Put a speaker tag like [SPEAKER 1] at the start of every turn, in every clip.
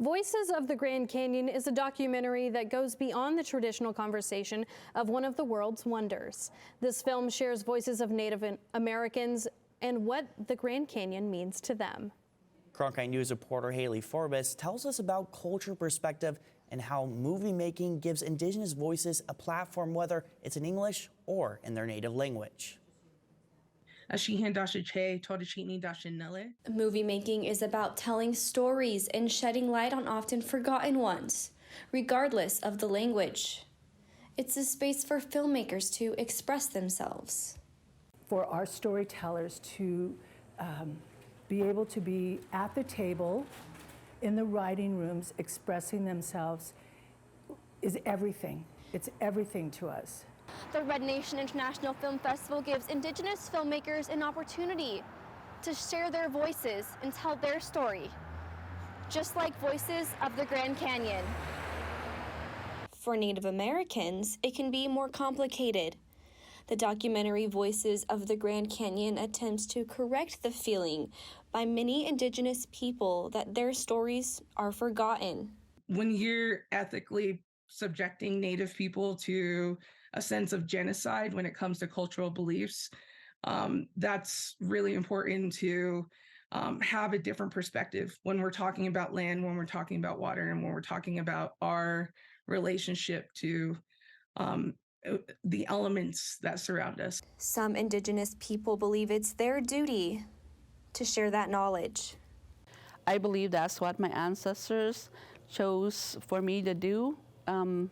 [SPEAKER 1] Voices of the Grand Canyon is a documentary that goes beyond the traditional conversation of one of the world's wonders. This film shares voices of Native Americans and what the Grand Canyon means to them.
[SPEAKER 2] Cronkite News reporter Hailey Forbis tells us about cultural perspective and how movie making gives Indigenous voices a platform, whether it's in English or in their native language.
[SPEAKER 3] Movie making is about telling stories and shedding light on often forgotten ones, regardless of the language. It's a space for filmmakers to express themselves.
[SPEAKER 4] For our storytellers to be able to be at the table, in the writing rooms, expressing themselves is everything. It's everything to us.
[SPEAKER 5] The Red Nation International Film Festival gives Indigenous filmmakers an opportunity to share their voices and tell their story, just like Voices of the Grand Canyon.
[SPEAKER 3] For Native Americans, it can be more complicated. The documentary Voices of the Grand Canyon attempts to correct the feeling by many Indigenous people that their stories are forgotten.
[SPEAKER 6] When you're ethically subjecting Native people to a sense of genocide when it comes to cultural beliefs, that's really important to have a different perspective when we're talking about land, when we're talking about water, and when we're talking about our relationship to the elements that surround us.
[SPEAKER 3] Some Indigenous people believe it's their duty to share that knowledge.
[SPEAKER 7] I believe that's what my ancestors chose for me to do.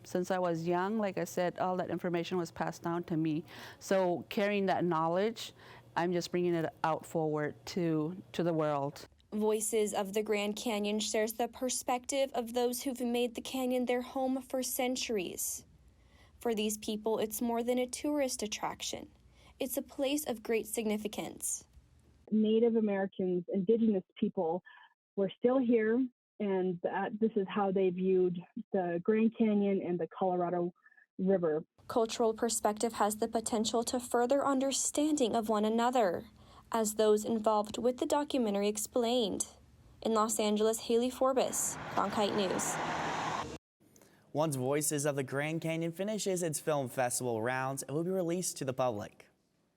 [SPEAKER 7] Since I was young, like I said, all that information was passed down to me. So carrying that knowledge, I'm just bringing it out forward to the world.
[SPEAKER 3] Voices of the Grand Canyon shares the perspective of those who've made the canyon their home for centuries. For these people, it's more than a tourist attraction. It's a place of great significance.
[SPEAKER 8] Native Americans, Indigenous people, were still here, and this is how they viewed the Grand Canyon and the Colorado River.
[SPEAKER 3] Cultural perspective has the potential to further understanding of one another, as those involved with the documentary explained. In Los Angeles, Hailey Forbis, Cronkite News.
[SPEAKER 2] Once Voices of the Grand Canyon finishes its film festival rounds, it will be released to the public.